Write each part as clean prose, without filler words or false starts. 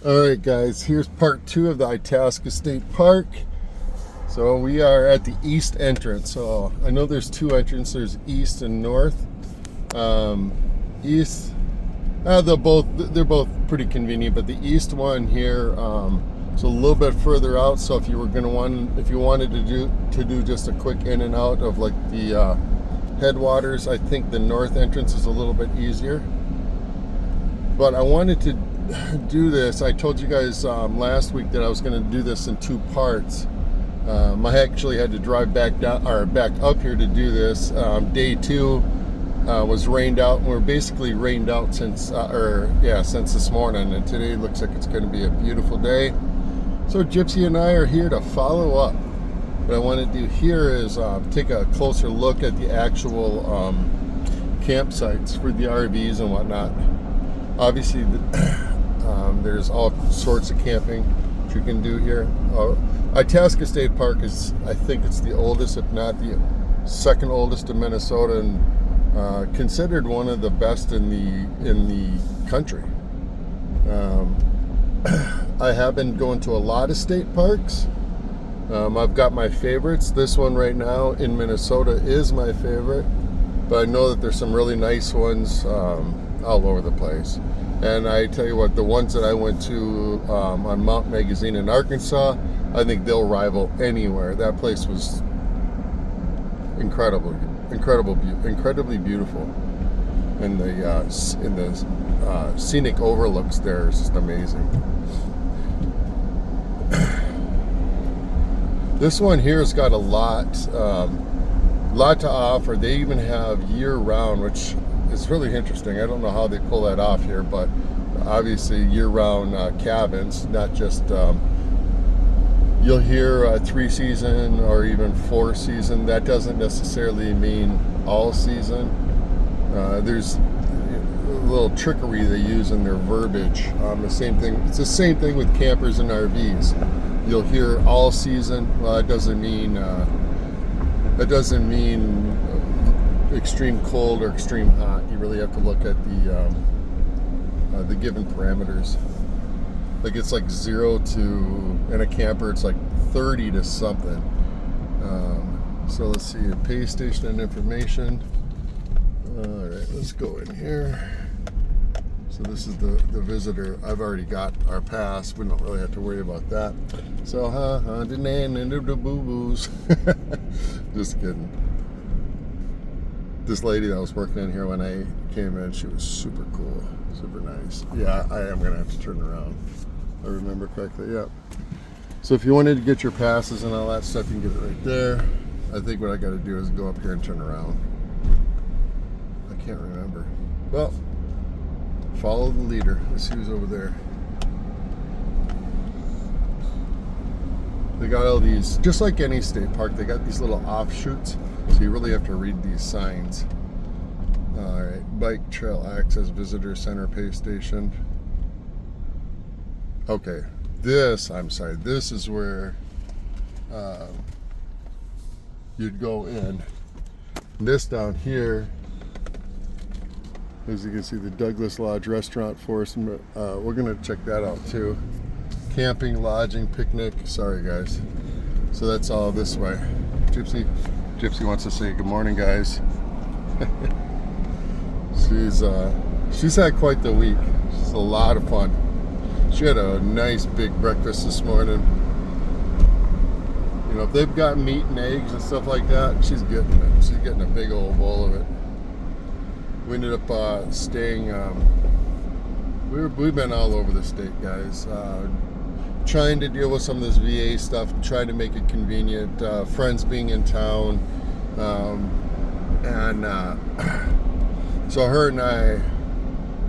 Alright guys, here's part 2 of the Itasca State Park. So we are at the east entrance. So I know there's two entrances, there's east and north. East, they're both pretty convenient, but the east one here is a little bit further out. So if you wanted to do just a quick in and out of like the headwaters, I think the north entrance is a little bit easier. But I wanted to do this. I told you guys last week that I was going to do this in two parts. I actually had to drive back down or back up here to do this. Day 2 was rained out, and we're basically rained out since this morning. And today looks like it's going to be a beautiful day. So Gypsy and I are here to follow up. What I want to do here is take a closer look at the actual campsites for the RVs and whatnot. Obviously, there's all sorts of camping that you can do here. Itasca State Park is, I think it's the oldest, if not the second oldest in Minnesota, and considered one of the best in the country. I have been going to a lot of state parks. I've got my favorites. This one right now in Minnesota is my favorite, but I know that there's some really nice ones all over the place. And I tell you what, the ones that I went to on Mount Magazine in Arkansas, I think they'll rival anywhere. That place was incredibly beautiful, and the scenic overlooks there is just amazing. This one here has got a lot to offer. They even have year-round, which is really interesting. I don't know how they pull that off here, but obviously year-round cabins, not just you'll hear 3-season or even 4-season. That doesn't necessarily mean all season. There's a little trickery they use in their verbiage. It's the same thing with campers and RVs. You'll hear all season. Well, that doesn't mean extreme cold or extreme hot. You really have to look at the given parameters. Like it's like 0 to, in a camper it's like 30 to something. So let's see, pay station and information. Alright, let's go in here. So this is the visitor. I've already got our pass. We don't really have to worry about that. So the boo-boos. Just kidding. This lady that was working in here when I came in, she was super cool, super nice. Yeah, I am gonna have to turn around. I remember correctly, yep. So if you wanted to get your passes and all that stuff, you can get it right there. I think what I gotta do is go up here and turn around. I can't remember. Well, follow the leader. Let's see who's over there. They got all these, just like any state park, they got these little offshoots. So you really have to read these signs. Alright, bike trail access, visitor center, pay station. Okay, this is where you'd go in. This down here, as you can see, the Douglas Lodge Restaurant Forest. We're going to check that out too. Camping, lodging, picnic. Sorry guys. So that's all this way. Gypsy wants to say good morning, guys. She's had quite the week. It's a lot of fun. She had a nice big breakfast this morning. You know, if they've got meat and eggs and stuff like that, she's getting it. She's getting a big old bowl of it. We ended up staying. We've been all over the state, guys. Trying to deal with some of this VA stuff, trying to make it convenient, friends being in town, so her and I,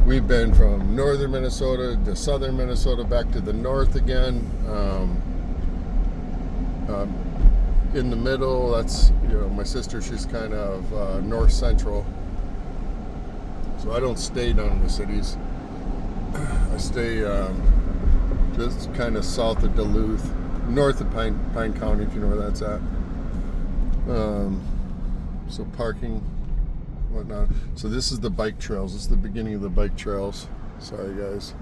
we've been from northern Minnesota to southern Minnesota, back to the north again. In the middle, that's, you know, my sister, she's kind of north central, so I don't stay down in the cities. I stay just kind of south of Duluth, north of Pine County, if you know where that's at. So parking, whatnot. So this is the bike trails. This is the beginning of the bike trails. Sorry guys.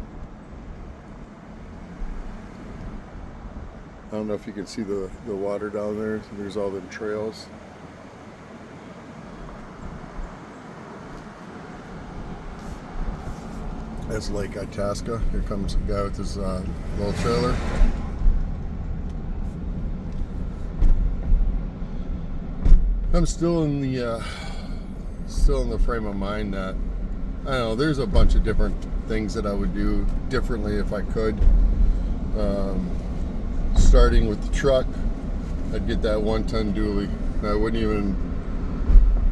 I don't know if you can see the water down there. There's all them trails. That's Lake Itasca. Here comes a guy with his little trailer. I'm still in the frame of mind that I don't know. There's a bunch of different things that I would do differently if I could. Starting with the truck, I'd get that 1-ton dually. And I wouldn't even,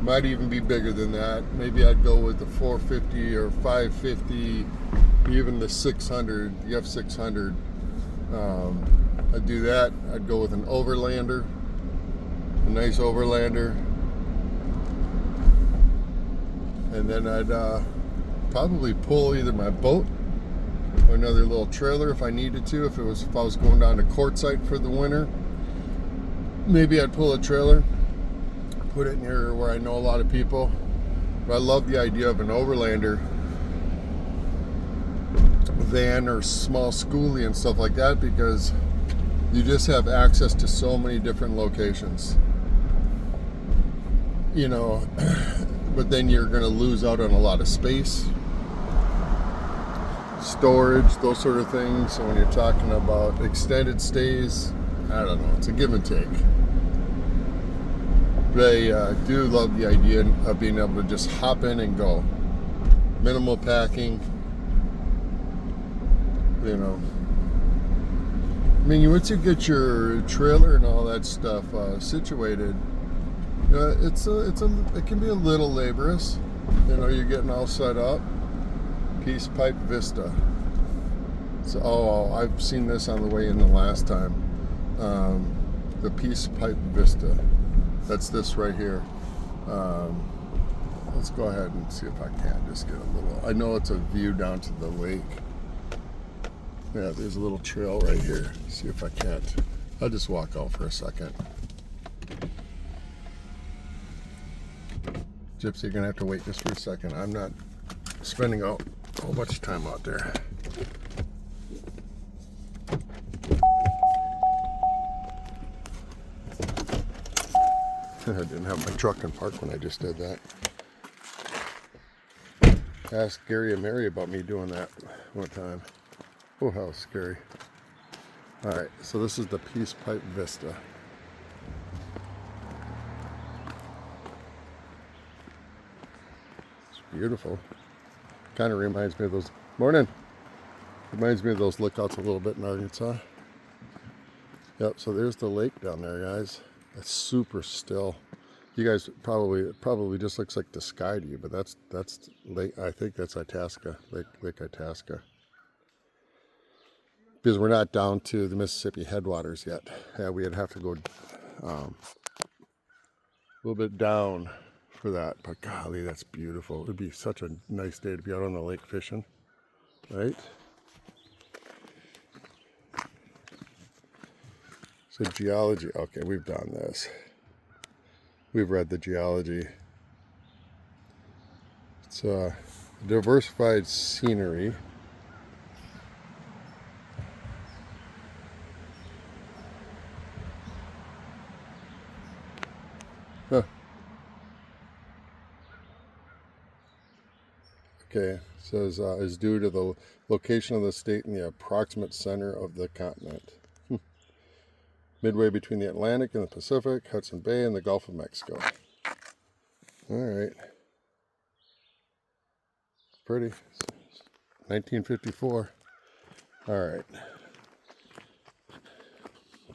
might even be bigger than that. Maybe I'd go with the 450 or 550, even the 600, the F600. I'd do that. I'd go with an overlander, a nice overlander. And then I'd probably pull either my boat or another little trailer if I needed to. If I was going down to Quartzsite for the winter, maybe I'd pull a trailer, put it near where I know a lot of people. But I love the idea of an overlander van or small schoolie and stuff like that, because you just have access to so many different locations, you know. But then you're going to lose out on a lot of space, storage, those sort of things. So when you're talking about extended stays, I don't know, it's a give and take. But I do love the idea of being able to just hop in and go. Minimal packing, you know. I mean, once you get your trailer and all that stuff situated, it can be a little laborious. You know, you're getting all set up. Peace Pipe Vista. So, I've seen this on the way in the last time. The Peace Pipe Vista. That's this right here. Let's go ahead and see if I can just get a little. I know it's a view down to the lake. Yeah, there's a little trail right here. See if I can't. I'll just walk out for a second. Gypsy, you're gonna have to wait just for a second. I'm not spending a whole bunch of time out there. I didn't have my truck in park when I just did that. Ask Gary and Mary about me doing that one time. Oh, how scary. Alright, so this is the Peace Pipe Vista. It's beautiful. Kind of reminds me of those, reminds me of those lookouts a little bit in Arkansas. Yep, so there's the lake down there, guys. It's super still. You guys probably just looks like the sky to you, but that's lake. I think that's Itasca, Lake Itasca. Because we're not down to the Mississippi headwaters yet. Yeah, we'd have to go a little bit down for that. But golly, that's beautiful. It'd be such a nice day to be out on the lake fishing, right? So geology, okay, we've done this. We've read the geology. It's diversified scenery. Huh. Okay, it says is due to the location of the state in the approximate center of the continent. Midway between the Atlantic and the Pacific, Hudson Bay, and the Gulf of Mexico. All right. Pretty. 1954. All right.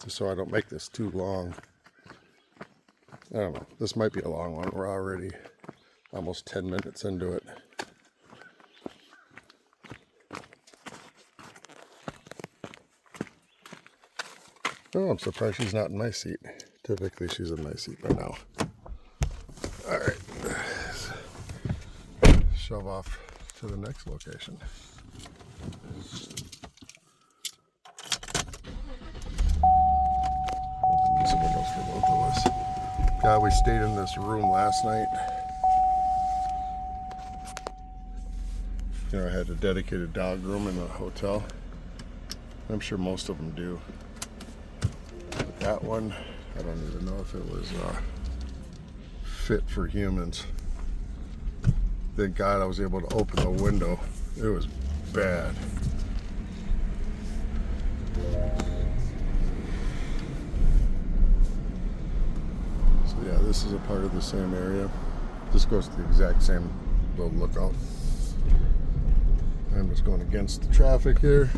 Just so I don't make this too long. I don't know. This might be a long one. We're already almost 10 minutes into it. Oh, I'm surprised she's not in my seat. Typically, she's in my seat by now. All right. Shove off to the next location. Open these windows for both of us. God, we stayed in this room last night. You know, I had a dedicated dog room in the hotel. I'm sure most of them do. That one, I don't even know if it was fit for humans. Thank God I was able to open the window. It was bad. So yeah, this is a part of the same area. This goes to the exact same little lookout. I'm just going against the traffic here.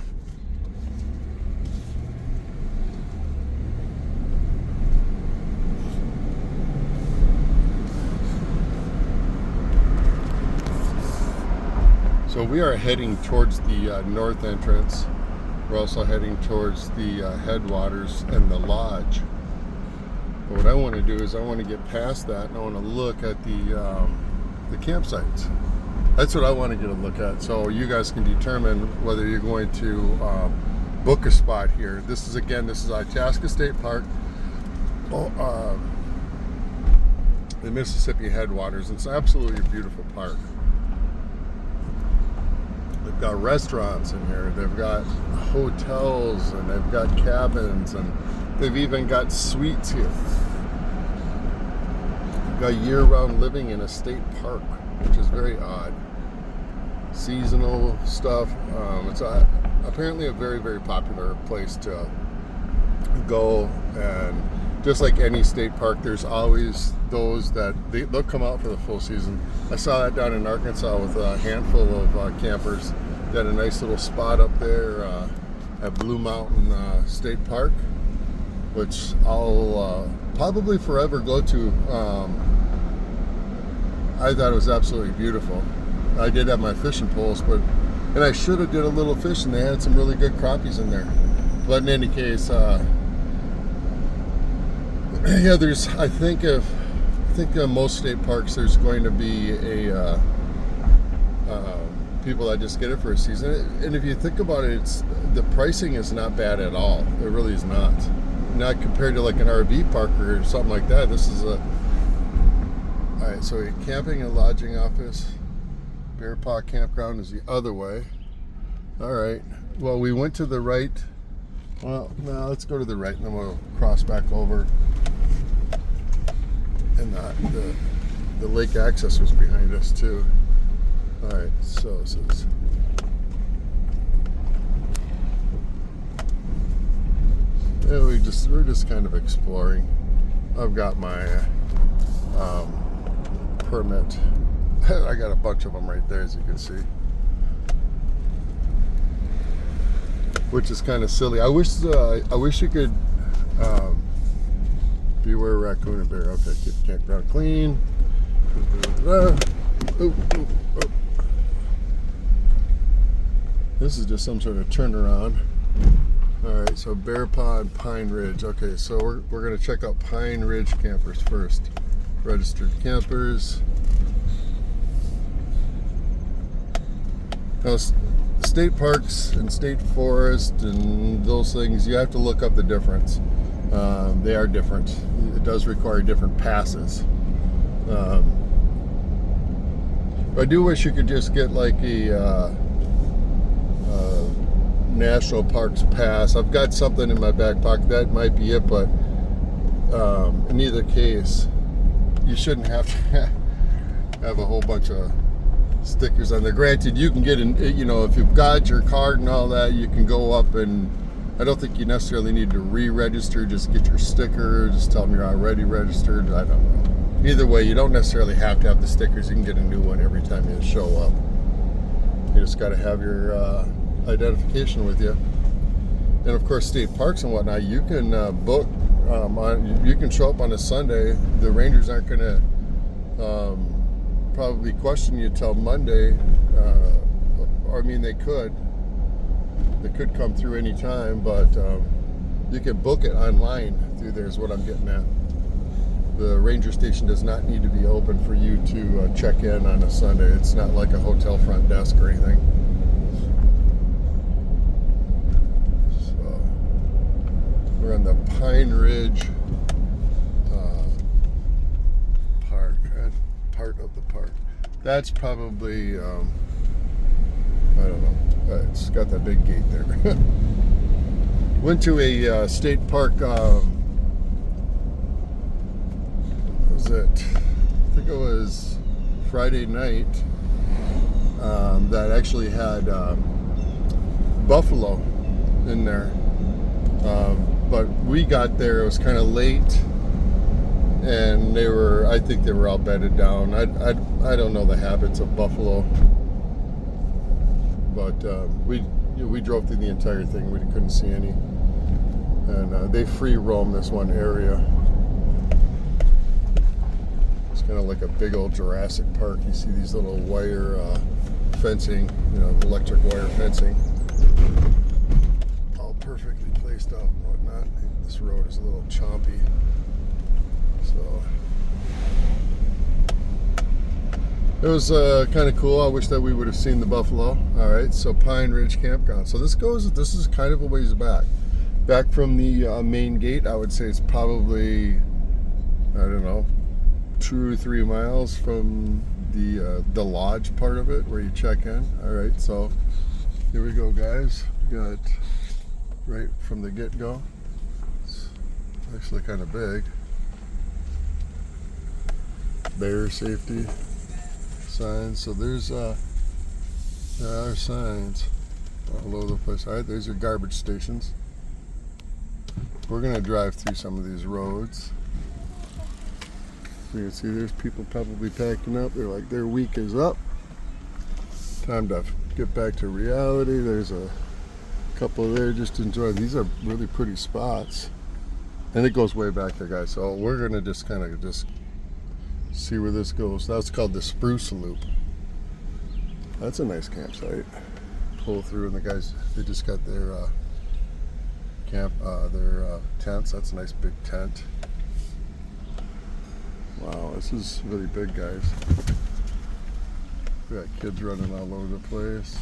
So we are heading towards the north entrance. We're also heading towards the headwaters and the lodge. But what I want to do is I want to get past that and I want to look at the campsites. That's what I want to get a look at. So you guys can determine whether you're going to book a spot here. This is Itasca State Park, the Mississippi headwaters. It's absolutely a beautiful park. They've got restaurants in here, they've got hotels, and they've got cabins, and they've even got suites here. They've got year-round living in a state park, which is very odd. Seasonal stuff. It's apparently a very, very popular place to go, and just like any state park, there's always those that they'll come out for the full season. I saw that down in Arkansas with a handful of campers. They had a nice little spot up there at Blue Mountain State Park, which I'll probably forever go to. I thought it was absolutely beautiful. I did have my fishing poles, and I should have did a little fishing. They had some really good crappies in there. But in any case, yeah, I think most state parks there's going to be people that just get it for a season. And if you think about it, the pricing is not bad at all. It really is not. Not compared to like an RV park or something like that. This is all right, so a camping and lodging office. Bear Paw Campground is the other way. All right. Well, we went to the right. Well, now let's go to the right, and then we'll cross back over. And the lake access was behind us too. All right, so this is. Yeah, we're just kind of exploring. I've got my permit. I got a bunch of them right there, as you can see. Which is kind of silly. I wish you could beware raccoon and bear. Okay, keep the campground clean. This is just some sort of turnaround. All right, so Bear Paw and Pine Ridge. Okay, so we're gonna check out Pine Ridge campers first. Registered campers. Now, state parks and state forest and those things, you have to look up the difference. They are different. It does require different passes. But I do wish you could just get like a National Parks pass. I've got something in my back pocket. That might be it, but in either case, you shouldn't have to have a whole bunch of stickers on there. Granted, you can get in, if you've got your card and all that, you can go up, and I don't think you necessarily need to re-register. Just get your sticker, just tell them you're already registered. I don't know. Either way, you don't necessarily have to have the stickers. You can get a new one every time you show up. You just got to have your identification with you. And of course, state parks and whatnot, you can book you can show up on a Sunday. The rangers aren't going to probably question you till Monday, or I mean they could come through any time, but you can book it online through there is what I'm getting at. The ranger station does not need to be open for you to check in on a Sunday. It's not like a hotel front desk or anything. So we're on the Pine Ridge park, part of the park. That's probably, I don't know, it's got that big gate there. Went to a state park was it? I think it was Friday night that actually had buffalo in there. But we got there, it was kind of late, and I think they were all bedded down. I don't know the habits of buffalo, but we drove through the entire thing. We couldn't see any, and they free roam this one area. It's kind of like a big old Jurassic Park. You see these little wire fencing, electric wire fencing, all perfectly placed out and whatnot. This road is a little choppy, so it was kind of cool. I wish that we would have seen the buffalo. All right, so Pine Ridge Campground. So this is kind of a ways back from the main gate. I would say it's probably, I don't know, 2 or 3 miles from the lodge part of it where you check in. All right, so here we go, guys. We got right from the get-go. It's actually kind of big. Bear safety signs. So there are signs all over the place. All right, there's your garbage stations. We're gonna drive through some of these roads. You can see there's people probably packing up. They're like, their week is up. Time to get back to reality. There's a couple there just enjoy. These are really pretty spots. And it goes way back there, guys. So we're gonna just kind of see where this goes. That's called the Spruce Loop. That's a nice campsite. Pull through, and the guys, they just got their tents. That's a nice big tent. Wow, this is really big, guys. We got kids running all over the place.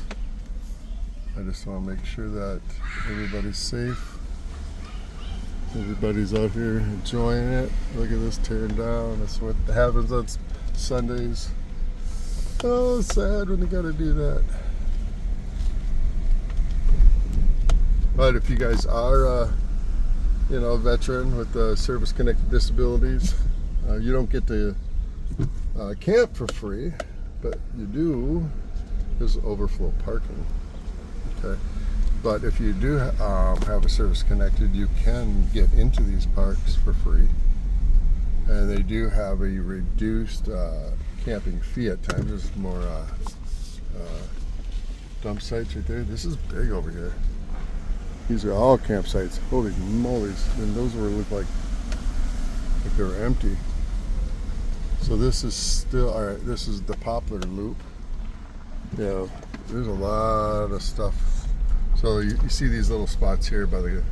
I just want to make sure that everybody's safe. Everybody's out here enjoying it. Look at this tearing down. That's what happens on Sundays. Oh, sad when you got to do that. But if you guys are, a veteran with service-connected disabilities, you don't get to camp for free, but you do. There's overflow parking. Okay. But if you do have a service connected, you can get into these parks for free. And they do have a reduced camping fee at times. There's more dump sites right there. This is big over here. These are all campsites. Holy mollies. And those look like they were empty. So this is still, all right, this is the Poplar Loop. Yeah, there's a lot of stuff. So you see these little spots here by the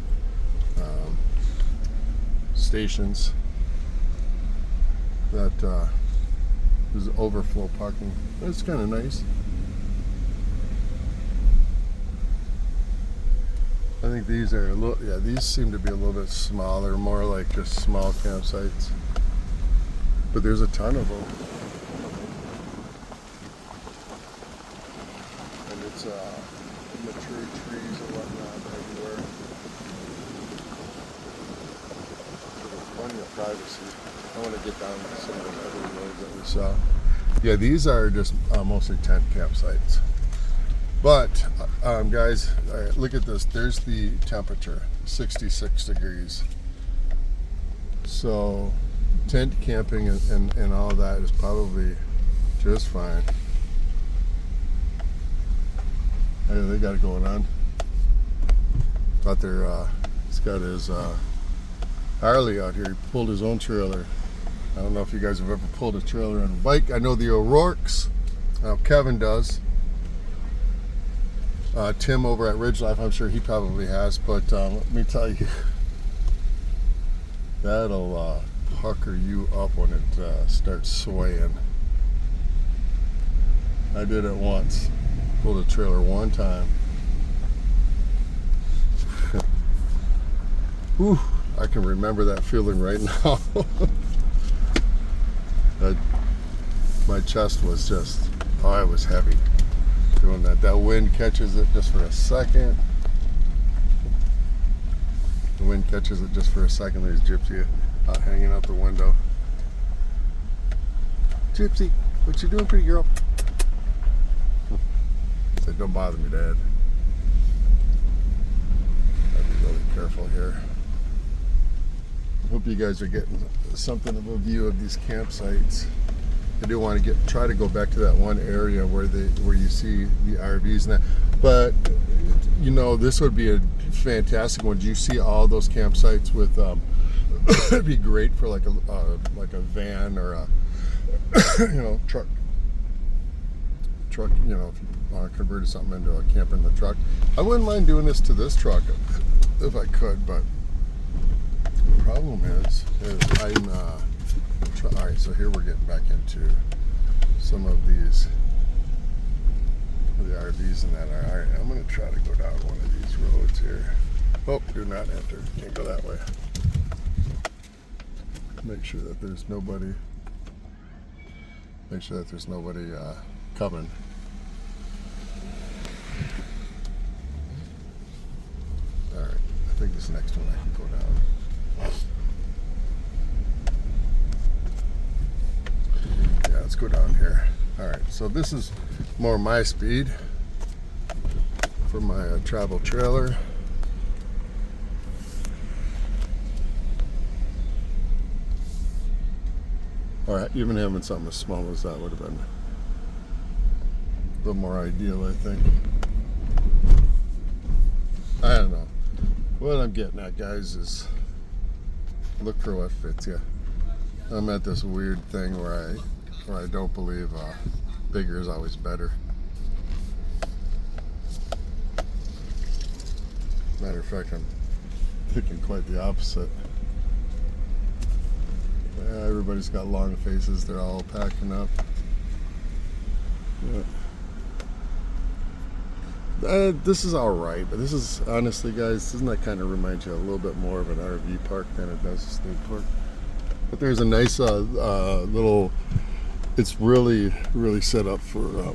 stations that there's overflow parking. That's kind of nice. I think these are these seem to be a little bit smaller, more like just small campsites. But there's a ton of them. And it's mature trees and whatnot everywhere. So there's plenty of privacy. I want to get down to some of the other roads that we saw. Yeah, these are just mostly tent campsites. But, guys, all right, look at this. There's the temperature, 66 degrees. So, tent camping and all that is probably just fine. Hey, they got it going on. Out there, he's got his Harley out here. He pulled his own trailer. I don't know if you guys have ever pulled a trailer on a bike. I know the O'Rourke's. Kevin does. Tim over at Ridge Life, I'm sure he probably has. But let me tell you, that'll pucker you up when it starts swaying. I did it once. Pulled a trailer one time. Whew, I can remember that feeling right now. My chest was just, it was heavy doing that. That wind catches it just for a second. The wind catches it just for a second. There's Gypsy hanging out the window. Gypsy, what you doing, pretty girl? Said, don't bother me, Dad. Gotta be really careful here. I hope you guys are getting something of a view of these campsites. I do want to try to go back to that one area where you see the RVs and that. But you know, this would be a fantastic one. Do you see all those campsites with? It'd be great for like a van or a truck. You know, if you want to convert something into a camper in the truck. I wouldn't mind doing this to this truck if I could, but the problem is I'm. All right, so here we're getting back into some of these the RVs and that. All right, I'm going to try to go down one of these roads here. Oh, do not enter. Can't go that way. Make sure that there's nobody. Make sure that there's nobody coming. All right, I think this next one I can go down. Yeah, let's go down here. All right, so this is more my speed for my travel trailer. All right, even having something as small as that would have been a little more ideal, I think. I don't know. What I'm getting at, guys, is look for what fits you. I'm at this weird thing where I don't believe bigger is always better. Matter of fact, I'm thinking quite the opposite. Yeah, everybody's got long faces. They're all packing up. Yeah. This is all right, but this is honestly, guys, doesn't that kind of remind you a little bit more of an RV park than it does a state park? But there's a nice little. It's really set up for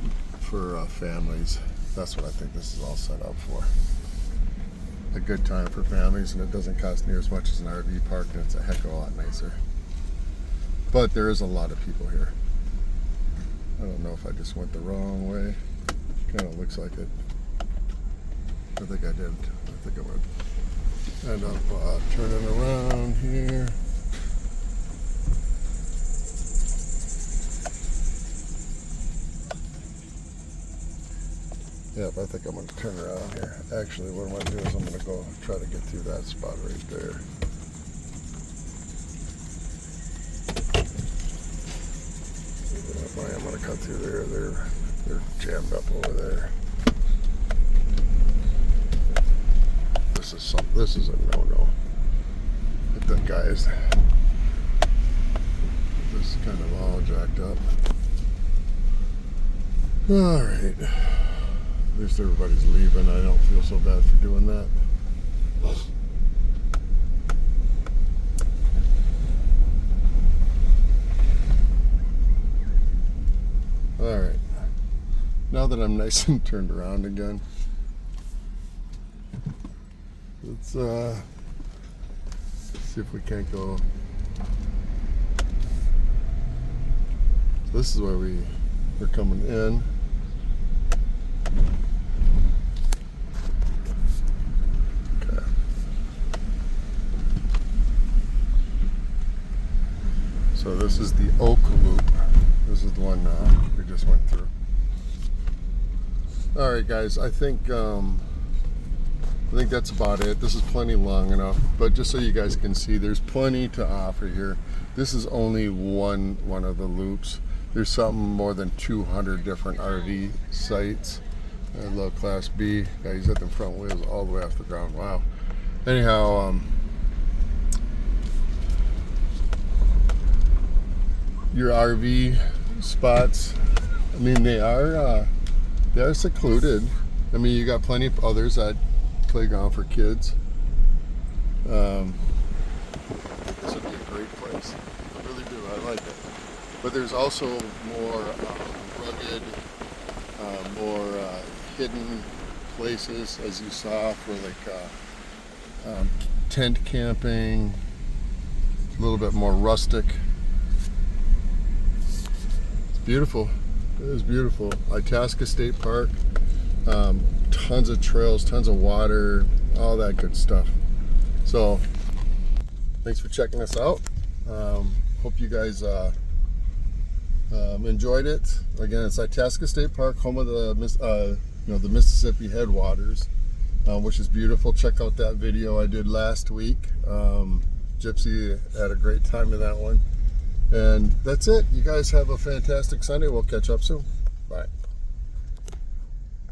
families. That's what I think this is all set up for. A good time for families, and it doesn't cost near as much as an RV park, and it's a heck of a lot nicer. But there is a lot of people here. I don't know if I just went the wrong way. Kind of looks like it. I think I did. I think I would end up turning around here. Yep, I think I'm going to turn around here. Actually, what I'm going to do is I'm going to go try to get through that spot right there. I'm going to cut through there. They're jammed up over there. This is a no-no. But the guys, this is kind of all jacked up. All right. At least everybody's leaving. I don't feel so bad for doing that. All right. Now that I'm nice and turned around again, let's see if we can't go. So this is where we're coming in. Okay. So this is the Oak Loop. This is the one we just went through. All right, guys. I think that's about it. This is plenty long enough, but just so you guys can see, there's plenty to offer here. This is only one of the loops. There's something more than 200 different RV sites. I love Class B. Yeah, he's at the front wheels all the way off the ground. Wow. Anyhow, your RV spots, I mean, they are secluded. I mean, you got plenty of others at playground for kids. This would be a great place. I really do. I like it. But there's also more rugged, more hidden places, as you saw, for like tent camping, a little bit more rustic. Beautiful. It is beautiful. Itasca State Park. Tons of trails, tons of water, all that good stuff. So, thanks for checking us out. Hope you guys enjoyed it. Again, it's Itasca State Park, home of the the Mississippi headwaters, which is beautiful. Check out that video I did last week. Gypsy had a great time in that one. And that's it. You guys have a fantastic Sunday. We'll catch up soon. Bye.